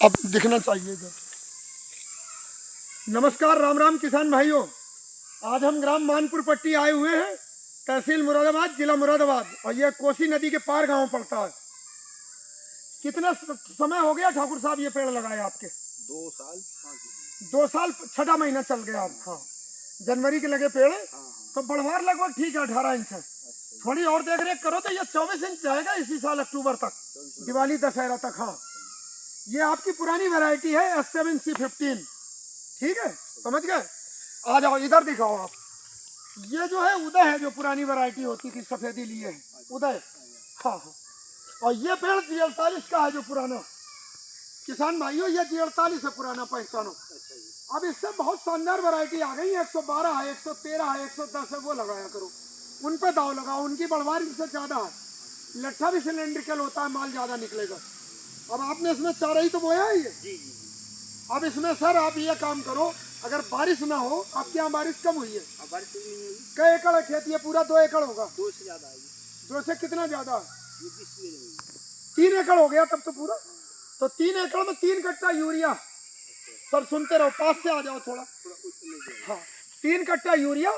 अब दिखना चाहिए इधर। नमस्कार, राम राम किसान भाइयों। आज हम ग्राम मानपुर पट्टी आए हुए हैं, तहसील मुरादाबाद, जिला मुरादाबाद, और यह कोसी नदी के पार गांव पड़ता है। कितना समय हो गया ठाकुर साहब ये पेड़ लगाए आपके? 2 साल 2 साल, छठा महीना चल गया अब। हाँ, जनवरी के लगे पेड़ है। तो बढ़वार लगभग ठीक है, 18 इंच है। थोड़ी और देख रेख करो तो ये 24 इंच जाएगा इसी साल अक्टूबर तक, दिवाली दशहरा तक। हाँ, ये आपकी पुरानी वैरायटी है S7C15। ठीक है, समझ गए? आ जाओ इधर दिखाओ आप। ये जो है उदय है, जो पुरानी वैरायटी होती थी, सफेदी लिए है उदय। हाँ हाँ, और ये पेड़ G48 का है जो पुराना। किसान भाइयों, ये G48 है पुराना, पहचानो। अब इससे बहुत शानदार वैरायटी आ गई है, 112 है, 113 है, 110 है, वो लगाया करो। उन पे दाव लगाओ, उनकी बढ़वार इनसे ज्यादा है। लट्ठा भी सिलेंड्रिकल होता है, माल ज्यादा निकलेगा। अब आपने इसमें चारा ही तो बोया है ये। जी जी। अब इसमें सर आप ये काम करो, अगर बारिश ना हो, आपके यहाँ बारिश कम हुई है? बारिश नहीं हुई। कई एकड़ है खेत? ये पूरा 2 एकड़ होगा। 2 से ज्यादा है। 2 से कितना ज्यादा है? ये 20 बीघे जमीन। 3 एकड़ हो गया तब तो पूरा। तो 3 एकड़ में 3 कट्टा यूरिया। सर सुनते रहो, पास से आ जाओ थोड़ा। हाँ, 3 कट्टा यूरिया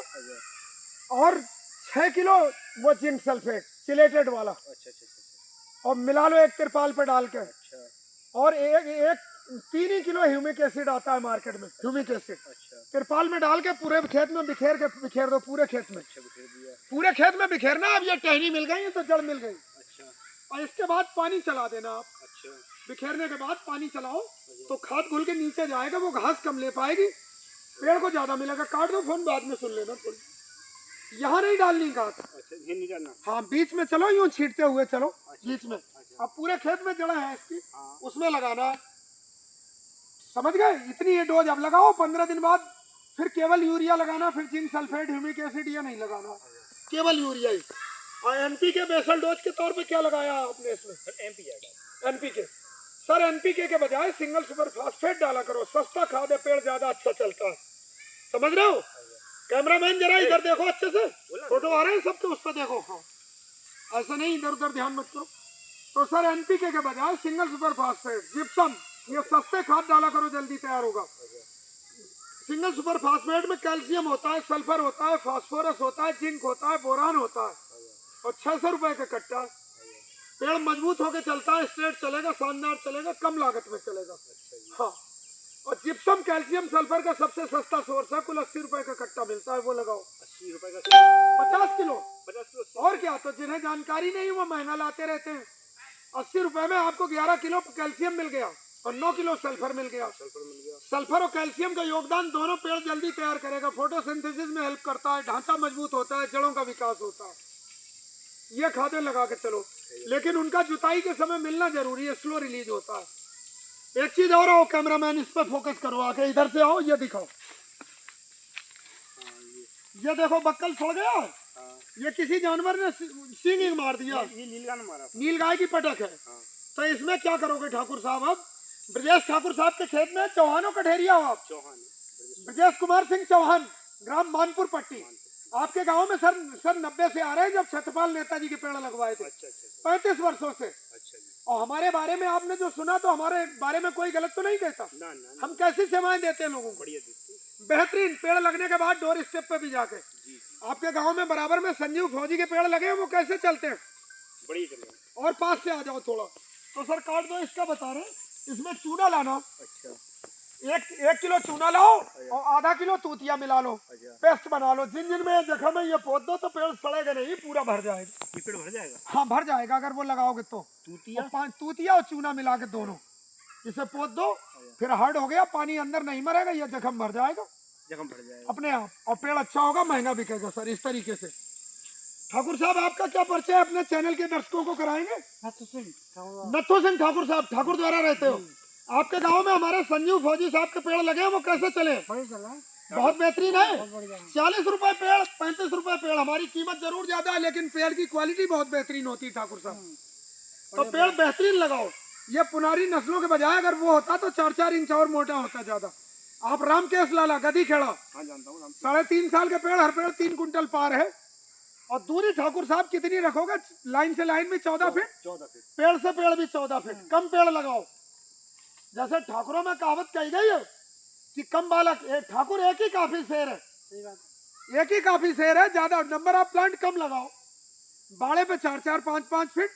और 6 किलो वो जिंक सल्फेट चिलेटेड वाला। अच्छा। और मिला लो एक तिरपाल पे डाल के। अच्छा। और एक 3 ही किलो ह्यूमिक एसिड आता है मार्केट में, ह्यूमिक एसिड। अच्छा। तिरपाल में डाल के पूरे खेत में बिखेर दो, पूरे खेत में। अच्छा, बिखेर दिया। पूरे खेत में बिखेरना। अब ये टहनी मिल गई तो जड़ मिल गई। अच्छा। और इसके बाद पानी चला देना आप। अच्छा। बिखेरने के बाद पानी चलाओ तो खाद घुल के नीचे जाएगा, वो घास कम ले पाएगी, पेड़ को ज्यादा मिलेगा। काट दो फोन, बाद में सुन लेना थोड़ी। यहाँ नहीं डालनी खाद। अच्छा, ये नहीं डालना। हाँ, बीच में चलो, यूं छींटते हुए चलो। अच्छा, बीच में। अच्छा। अब पूरे खेत में जड़ा है इसकी। हाँ। उसमें लगाना है, समझ गए? इतनी ये डोज अब लगाओ। 15 दिन बाद फिर केवल यूरिया लगाना, फिर जिंक सल्फेट, ह्यूमिक एसिड ये नहीं लगाना, केवल यूरिया ही। और NPK बेसल डोज के तौर पे क्या लगाया आपने इसमें? NPK। सर NPK के बजाय सिंगल सुपर फास्फेट डाला करो, सस्ता खाद है, पेड़ ज्यादा अच्छा चलता है। समझ रहे हो? कैमरामैन जरा इधर देखो अच्छे से, फोटो आ रहे हैं सबके, उस पर देखो। हाँ, ऐसा नहीं इधर उधर ध्यान मत करो। तो सर NPK के बजाय सिंगल सुपर फास्फेट, जिप्सम, ये सस्ते खाद डाला करो, जल्दी तैयार होगा। सिंगल सुपर फास्फेट में कैल्शियम होता है, सल्फर होता है, फास्फोरस होता है, जिंक होता है, बोरान होता है, और 600 रुपए का कट्टा। पेड़ मजबूत होकर चलता है, स्ट्रेट चलेगा, शानदार चलेगा, कम लागत में चलेगा। हाँ, और जिप्सम कैल्शियम सल्फर का सबसे सस्ता सोर्स है, कुल 80 रुपए का कट्टा मिलता है, वो लगाओ। 80 रुपए का 50 किलो। 50 किलो। और क्या, तो जिन्हें जानकारी नहीं वो महंगा लाते रहते हैं। 80 रुपए में आपको 11 किलो कैल्शियम मिल गया और 9 किलो सल्फर मिल गया। सल्फर और कैल्शियम का योगदान दोनों पेड़ जल्दी तैयार करेगा, फोटोसिंथेसिस में हेल्प करता है, ढांचा मजबूत होता है, जड़ों का विकास होता है। ये खादें लगा के चलो, लेकिन उनका जुताई के समय मिलना जरूरी है, स्लो रिलीज होता है। एक चीज और आओ कैमरामैन, इस पर फोकस करो, आके इधर से आओ, ये दिखाओ। ये देखो बक्कल सड़ गया है। ये किसी जानवर ने सींग मार दिया। ये नीलगाय ने मारा। नीलगाय की पटक है। तो इसमें क्या करोगे ठाकुर साहब? अब ब्रजेश ठाकुर साहब के खेत में चौहानों कठेरिया हो आप। चौहान, ब्रजेश कुमार सिंह चौहान, ग्राम मानपुर पट्टी। आपके गांव में सर 90 से आ रहे हैं, जब छत्रपाल नेताजी के पेड़ लगवाए थे। 35 वर्षों से। और हमारे बारे में आपने जो सुना, तो हमारे बारे में कोई गलत तो नहीं कहता। हम कैसी सेवाएं देते हैं लोगों को, बेहतरीन। पेड़ लगने के बाद डोर स्टेप पे भी जाके आपके गांव में बराबर में संजीव फौजी के पेड़ लगे हैं, वो कैसे चलते हैं? और पास से आ जाओ थोड़ा। तो सर काट दो, इसका बता रहे, इसमें चूना लाना। अच्छा। 1 किलो चूना लाओ और आधा किलो तूतिया मिला लो, पेस्ट बना लो। जिन में जख्म है ये पोत दो, तो पेड़ सड़ेगा नहीं, पूरा भर जाएगा। ये पेड़ भर जाएगा? हाँ, भर जाएगा अगर वो लगाओगे तो। तूतिया और चूना मिला के दोनों इसे पोत दो, फिर हार्ड हो गया, पानी अंदर नहीं मरेगा, ये जख्म भर जाएगा, जख्म भर जाएगा अपने आप, और पेड़ अच्छा होगा, महंगा बिकेगा। सर इस तरीके से। ठाकुर साहब आपका क्या परिचय अपने चैनल के दर्शकों को कराएंगे? नथु सिंह ठाकुर साहब, ठाकुर द्वारा रहते हो। आपके गांव में हमारे संजीव फौजी साहब के पेड़ लगे हैं, वो कैसे चले? बहुत बेहतरीन है। 40 रुपए पेड़, 35 रुपए पेड़। हमारी कीमत जरूर ज्यादा है, लेकिन पेड़ की क्वालिटी बहुत बेहतरीन होती है ठाकुर साहब। तो पेड़ बेहतरीन लगाओ। ये पुनारी नस्लों के बजाय अगर वो होता तो 4-4 इंच और मोटा होता ज्यादा। आप रामकेश लाला, गदी खेड़ा, 3.5 साल के पेड़, हर पेड़ 3 कुंटल पार है। और दूरी ठाकुर साहब कितनी रखोगे? लाइन से लाइन में 14 फीट, पेड़ से पेड़ भी 14 फीट। कम पेड़ लगाओ। जैसे ठाकुरों में कहावत कही गई है कि कम बालक ठाकुर एक ही काफी शेर है, सही बात है। एक ही काफी शेर है। ज्यादा नंबर ऑफ प्लांट कम लगाओ। बाड़े पे 4-4, 5-5 फीट,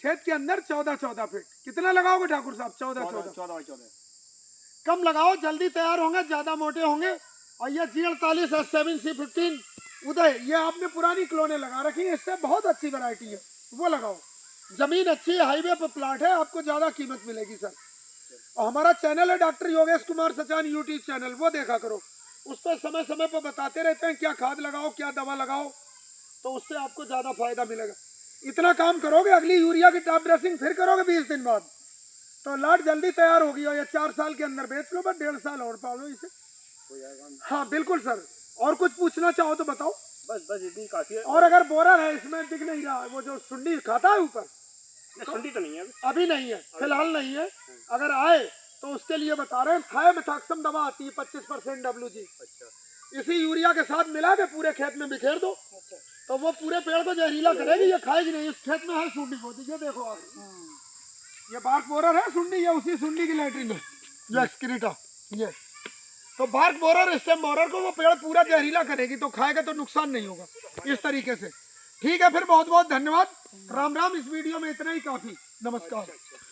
खेत के अंदर 14-14 फीट। कितना लगाओगे ठाकुर साहब? 14-14। 14 कम लगाओ, जल्दी तैयार होंगे, ज्यादा मोटे होंगे। और ये G48 S7C15 उदय, ये आपने पुरानी क्लोने लगा रखी है, इससे बहुत अच्छी वैरायटी है, वो लगाओ। जमीन अच्छी है, हाईवे पर प्लाट है, आपको ज्यादा कीमत मिलेगी सर। और हमारा चैनल है doctor Yogesh Kumar Sachan YouTube channel, वो देखा करो। उस पर समय समय पर बताते रहते हैं क्या खाद लगाओ, क्या दवा लगाओ, तो उससे आपको ज्यादा फायदा मिलेगा। इतना काम करोगे, अगली यूरिया की टॉप ड्रेसिंग फिर करोगे 20 दिन बाद, तो लाट जल्दी तैयार होगी। और ये 4 साल के अंदर बेच लो, बस 1.5 साल और पालो इसे, हो जाएगा। हाँ बिल्कुल सर। और कुछ पूछना चाहो तो बताओ। बस बस इतनी काफी है। और अगर बोरर है, इसमें दिख नहीं रहा, वो जो सुंडी खाता है ऊपर, ठंडी तो नहीं है अभी नहीं है, फिलहाल नहीं है। अगर आए तो उसके लिए बता रहे हैं, थायोमेथाक्सम दवा आती है 25% WG, अच्छा इसी यूरिया के साथ मिला के पूरे खेत में बिखेर दो, अच्छा तो वो पूरे पेड़ को जहरीला करेगी, ये खाएगी नहीं। इस खेत में है सुंडी होती, ये देखो आप, ये बार्क बोरर है, सुंडी, ये उसी सुंडी की लैट्रिन है, ये एक्सक्रीटा, ये तो बार्क बोरर, स्टेम बोरर को वो पेड़ पूरा जहरीला करेगी, तो खाएगा तो नुकसान नहीं होगा इस तरीके से। ठीक है, फिर बहुत बहुत धन्यवाद, राम राम। इस वीडियो में इतना ही काफी, नमस्कार।